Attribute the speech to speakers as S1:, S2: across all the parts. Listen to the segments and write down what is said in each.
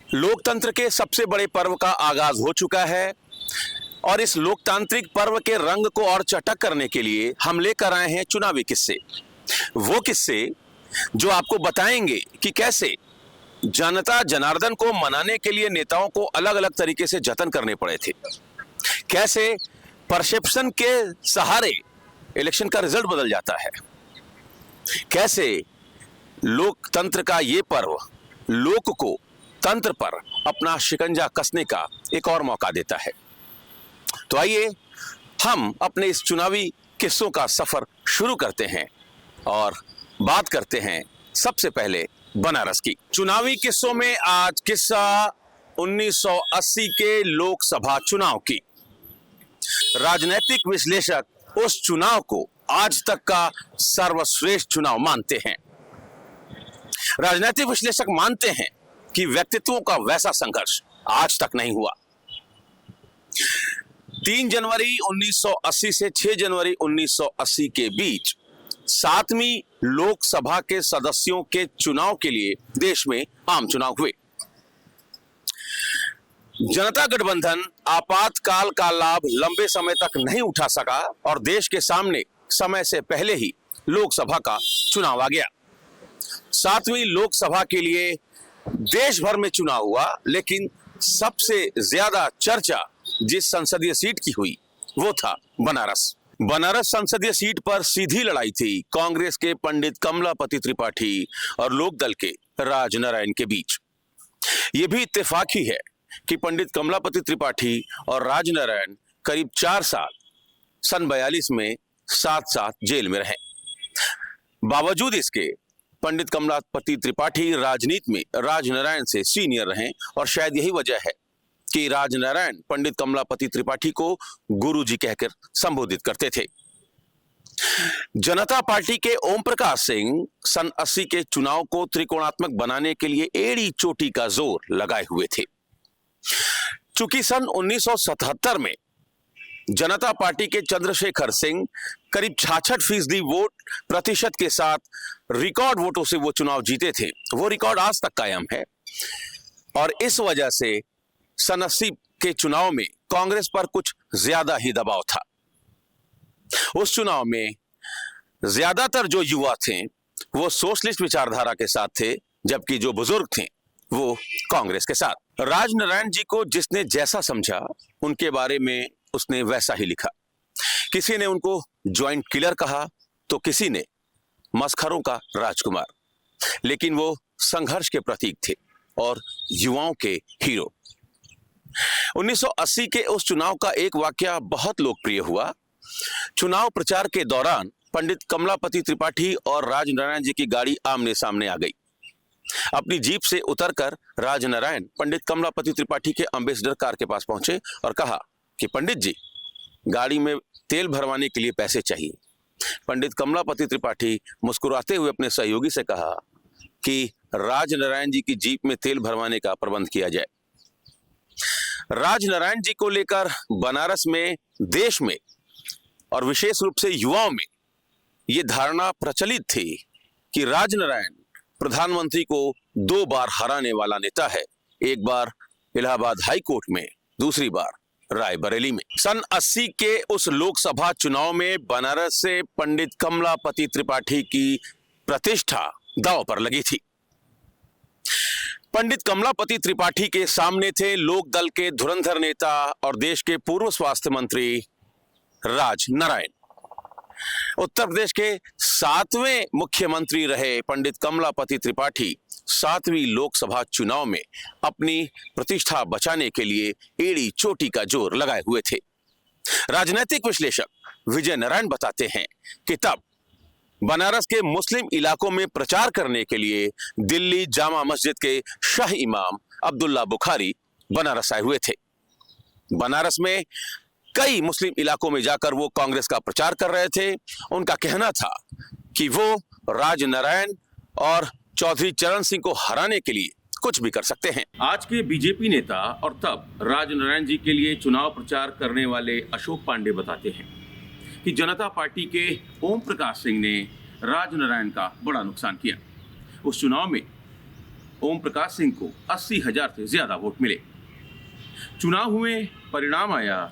S1: लोकतंत्र के सबसे बड़े पर्व का आगाज हो चुका है और इस लोकतांत्रिक पर्व के रंग को और चटक करने के लिए हम लेकर आए हैं चुनावी किस्से। वो किस्से जो आपको बताएंगे कि कैसे जनता जनार्दन को मनाने के लिए नेताओं को अलग अलग तरीके से जतन करने पड़े थे, कैसे परसेप्शन के सहारे इलेक्शन का रिजल्ट बदल जाता है, कैसे लोकतंत्र का ये पर्व लोक को तंत्र पर अपना शिकंजा कसने का एक और मौका देता है। तो आइए हम अपने इस चुनावी किस्सों का सफर शुरू करते हैं और बात करते हैं सबसे पहले बनारस की। चुनावी किस्सों में आज किस्सा 1980 के लोकसभा चुनाव की। राजनीतिक विश्लेषक उस चुनाव को आज तक का सर्वश्रेष्ठ चुनाव मानते हैं। राजनीतिक विश्लेषक मानते हैं कि व्यक्तित्वों का वैसा संघर्ष आज तक नहीं हुआ। 3 जनवरी 1980 से 6 जनवरी 1980 के बीच 7वीं लोकसभा के सदस्यों के चुनाव के लिए देश में आम चुनाव हुए। जनता गठबंधन आपातकाल का लाभ लंबे समय तक नहीं उठा सका और देश के सामने समय से पहले ही लोकसभा का चुनाव आ गया। 7वीं लोकसभा के लिए देश भर में चुनाव हुआ, लेकिन सबसे ज्यादा चर्चा जिस संसदीय सीट की हुई वो था बनारस। बनारस संसदीय सीट पर सीधी लड़ाई थी कांग्रेस के पंडित कमलापति त्रिपाठी और लोकदल के राजनारायण के बीच। यह भी इत्तेफाक ही है कि पंडित कमलापति त्रिपाठी और राजनारायण करीब 4 साल सन 42 में साथ साथ जेल में रहे। बावजूद इसके पंडित कमलापति त्रिपाठी राजनीति में राजनारायण से सीनियर रहे और शायद यही वजह है कि राजनारायण पंडित कमलापति त्रिपाठी को गुरुजी कहकर संबोधित करते थे। जनता पार्टी के ओम प्रकाश सिंह सन 80 के चुनाव को त्रिकोणात्मक बनाने के लिए एड़ी चोटी का जोर लगाए हुए थे। चूंकि सन 1977 में जनता पार्टी के चंद्रशेखर सिंह करीब 66% वोट प्रतिशत के साथ रिकॉर्ड वोटों से वो चुनाव जीते थे, वो रिकॉर्ड आज तक कायम है और इस वजह से सन 80 के चुनाव में कांग्रेस पर कुछ ज्यादा ही दबाव था। उस चुनाव में ज्यादातर जो युवा थे वो सोशलिस्ट विचारधारा के साथ थे, जबकि जो बुजुर्ग थे वो कांग्रेस के साथ। राजनारायण जी को जिसने जैसा समझा उनके बारे में उसने वैसा ही लिखा। किसी ने उनको ज्वाइंट किलर कहा तो किसी ने मस्खरों का राजकुमार, लेकिन वो संघर्ष के प्रतीक थे और युवाओं के हीरो। 1980 के उस चुनाव का एक वाकया बहुत लोकप्रिय हुआ। चुनाव प्रचार के दौरान पंडित कमलापति त्रिपाठी और राजनारायण जी की गाड़ी आमने सामने आ गई। अपनी जीप से उतरकर राजनारायण पंडित कमलापति त्रिपाठी के एम्बेसडर कार के पास पहुंचे और कहा कि पंडित जी, गाड़ी में तेल भरवाने के लिए पैसे चाहिए। पंडित कमलापति त्रिपाठी मुस्कुराते हुए अपने सहयोगी से कहा कि राजनारायण जी की जीप में तेल भरवाने का प्रबंध किया जाए। राजनारायण जी को लेकर बनारस में, देश में और विशेष रूप से युवाओं में यह धारणा प्रचलित थी कि राजनारायण प्रधानमंत्री को 2 बार हराने वाला नेता है, एक बार इलाहाबाद हाई कोर्ट में, दूसरी बार रायबरेली में। सन 80 के उस लोकसभा चुनाव में बनारस से पंडित कमलापति त्रिपाठी की प्रतिष्ठा दांव पर लगी थी। पंडित कमलापति त्रिपाठी के सामने थे लोकदल के धुरंधर नेता और देश के पूर्व स्वास्थ्य मंत्री राजनारायण। उत्तर प्रदेश के 7वें मुख्यमंत्री रहे पंडित कमलापति त्रिपाठी 7वीं लोकसभा चुनाव में अपनी प्रतिष्ठा बचाने के लिए एड़ी चोटी का जोर लगाए हुए थे। राजनीतिक विश्लेषक विजय नारायण बताते हैं कि तब बनारस के मुस्लिम इलाकों में प्रचार करने के लिए दिल्ली जामा मस्जिद के शाह इमाम अब्दुल्ला बुखारी बनारस आए हुए थे। बनारस में कई मुस्लिम इलाकों में जाकर वो कांग्रेस का प्रचार कर रहे थे। उनका कहना था कि वो राजनारायण और चौधरी चरण सिंह को हराने के लिए कुछ भी कर सकते हैं।
S2: आज के बीजेपी नेता और तब राजनारायण जी के लिए चुनाव प्रचार करने वाले अशोक पांडे बताते हैं कि जनता पार्टी के ओम प्रकाश सिंह ने राजनारायण का बड़ा नुकसान किया। उस चुनाव में ओम प्रकाश सिंह को 80,000 से ज्यादा वोट मिले। चुनाव हुए, परिणाम आया,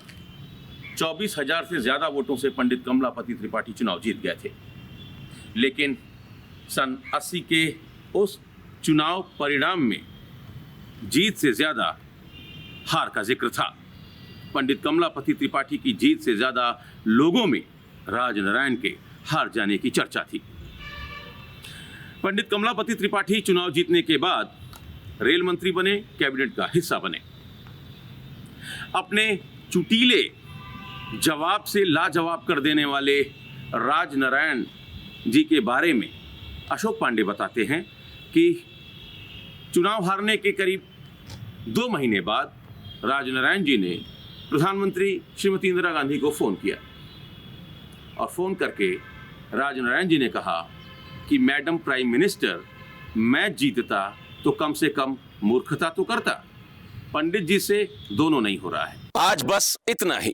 S2: 24,000 से ज्यादा वोटों से पंडित कमलापति त्रिपाठी चुनाव जीत गए थे। लेकिन सन 80 के उस चुनाव परिणाम में जीत से ज्यादा हार का जिक्र था। पंडित कमलापति त्रिपाठी की जीत से ज्यादा लोगों में राजनारायण के हार जाने की चर्चा थी। पंडित कमलापति त्रिपाठी चुनाव जीतने के बाद रेल मंत्री बने, कैबिनेट का हिस्सा बने। अपने चुटीले जवाब से लाजवाब कर देने वाले राजनारायण जी के बारे में अशोक पांडे बताते हैं कि चुनाव हारने के करीब 2 महीने बाद राजनारायण जी ने प्रधानमंत्री श्रीमती इंदिरा गांधी को फोन किया और फोन करके राजनारायण जी ने कहा कि मैडम प्राइम मिनिस्टर, मैं जीतता तो कम से कम मूर्खता तो करता, पंडित जी से दोनों नहीं हो रहा है।
S1: आज बस इतना ही।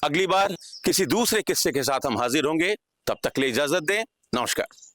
S1: अगली बार किसी दूसरे किस्से के साथ हम हाजिर होंगे। तब तक के लिए इजाजत दें। नमस्कार।